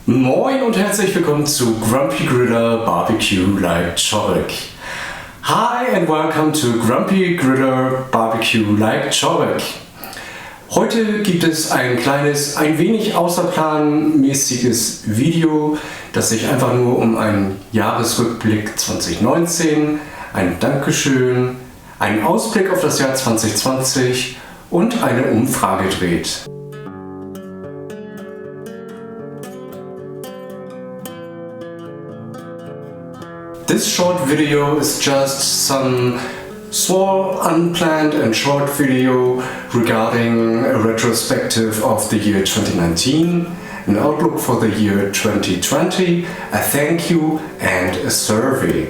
Moin und herzlich willkommen zu Grumpy Griller Barbecue Like Czorek. Hi and welcome to Grumpy Griller Barbecue Like Czorek. Heute gibt es ein kleines, ein wenig außerplanmäßiges Video, das sich einfach nur um einen Jahresrückblick 2019, ein Dankeschön, einen Ausblick auf das Jahr 2020 und eine Umfrage dreht. This short video is just some small, unplanned and short video regarding a retrospective of the year 2019, an outlook for the year 2020, a thank you and a survey.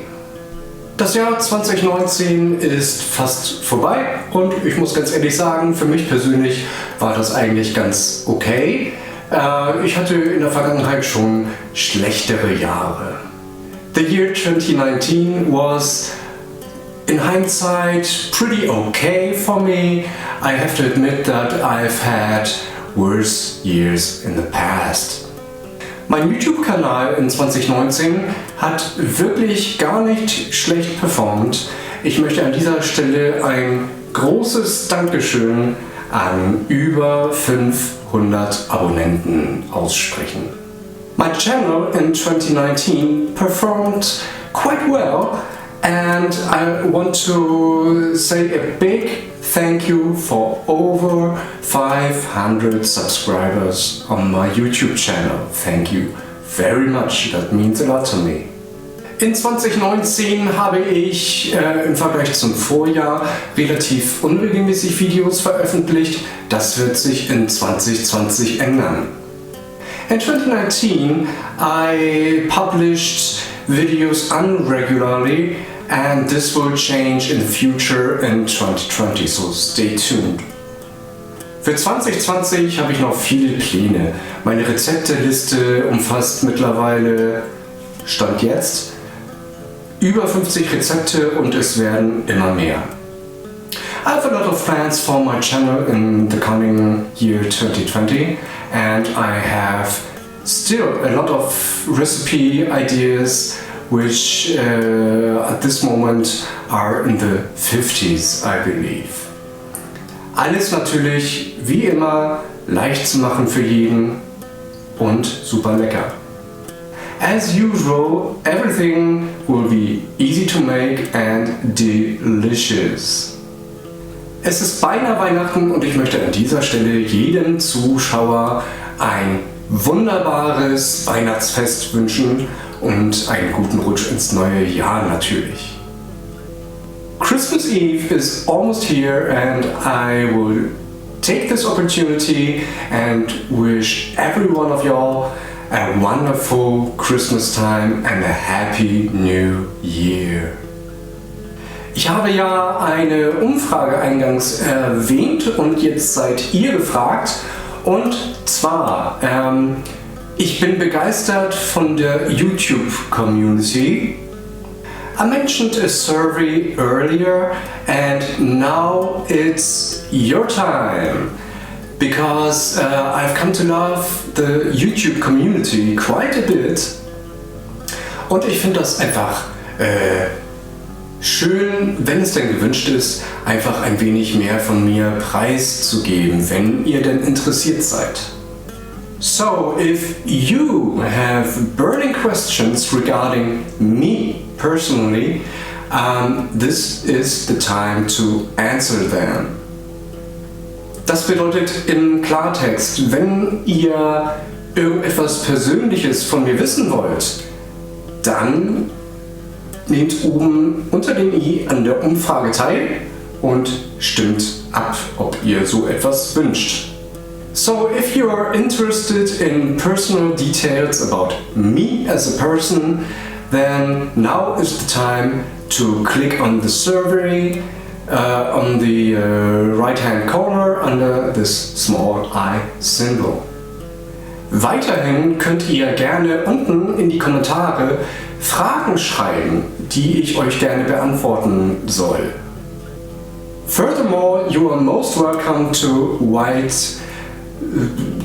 Das Jahr 2019 ist fast vorbei und ich muss ganz ehrlich sagen, für mich persönlich war das eigentlich ganz okay. Ich hatte in der Vergangenheit schon schlechtere Jahre. The year 2019 was, in hindsight, pretty okay for me. I have to admit that I've had worse years in the past. Mein YouTube-Kanal in 2019 hat wirklich gar nicht schlecht performt. Ich möchte an dieser Stelle ein großes Dankeschön an über 500 Abonnenten aussprechen. My channel in 2019 performed quite well, and I want to say a big thank you for over 500 subscribers on my YouTube channel. Thank you very much, that means a lot to me. In 2019 habe ich im Vergleich zum Vorjahr relativ unregelmäßig Videos veröffentlicht. Das wird sich in 2020 ändern. In 2019, I published videos unregularly, and this will change in the future in 2020, so stay tuned. Für 2020 habe ich noch viele Pläne. Meine Rezepteliste umfasst mittlerweile, Stand jetzt, über 50 Rezepte und es werden immer mehr. I have a lot of plans for my channel in the coming year 2020, and I have still a lot of recipe ideas which at this moment are in the 50s, I believe. Alles natürlich wie immer leicht zu machen für jeden und super lecker. As usual, everything will be easy to make and delicious. Es ist beinahe Weihnachten und ich möchte an dieser Stelle jedem Zuschauer ein wunderbares Weihnachtsfest wünschen und einen guten Rutsch ins neue Jahr natürlich. Christmas Eve is almost here and I will take this opportunity and wish every one of y'all a wonderful Christmas time and a happy new year. Ich habe ja eine Umfrage eingangs erwähnt und jetzt seid ihr gefragt. Und zwar, ich bin begeistert von der YouTube-Community. I mentioned a survey earlier and now it's your time. Because I've come to love the YouTube community quite a bit. Und ich finde das einfach schön, wenn es denn gewünscht ist, einfach ein wenig mehr von mir preiszugeben, wenn ihr denn interessiert seid. So, if you have burning questions regarding me personally, this is the time to answer them. Das bedeutet im Klartext, wenn ihr irgendetwas Persönliches von mir wissen wollt, dann nehmt oben unter dem i an der Umfrage teil und stimmt ab, ob ihr so etwas wünscht. So, if you are interested in personal details about me as a person, then now is the time to click on the survey on the right hand corner under this small I symbol. Weiterhin könnt ihr gerne unten in die Kommentare Fragen schreiben, die ich euch gerne beantworten soll. Furthermore, you are most welcome to write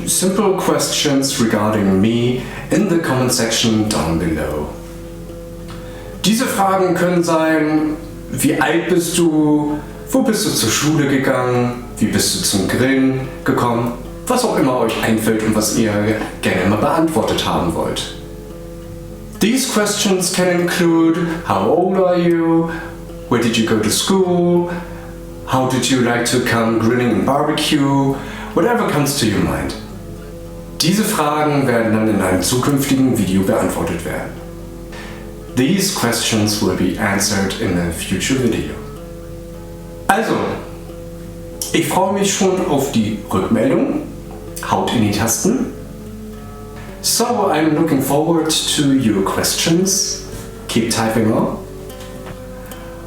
simple questions regarding me in the comment section down below. Diese Fragen können sein: Wie alt bist du? Wo bist du zur Schule gegangen? Wie bist du zum Grillen gekommen? Was auch immer euch einfällt und was ihr gerne immer beantwortet haben wollt. These questions can include: How old are you? Where did you go to school? How did you like to come grilling and barbecue? Whatever comes to your mind. Diese Fragen werden dann in einem zukünftigen Video beantwortet werden. These questions will be answered in a future video. Also, ich freue mich schon auf die Rückmeldung. Haut in die Tasten. So, I'm looking forward to your questions. Keep typing on.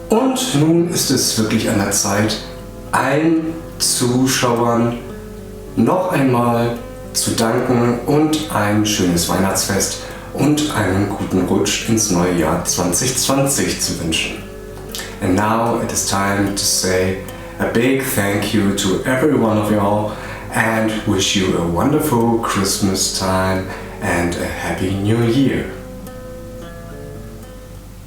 Und nun ist es wirklich an der Zeit, allen Zuschauern noch einmal zu danken und ein schönes Weihnachtsfest und einen guten Rutsch ins neue Jahr 2020 zu wünschen. And now it is time to say a big thank you to every one of y'all and wish you a wonderful Christmas time and a happy new year.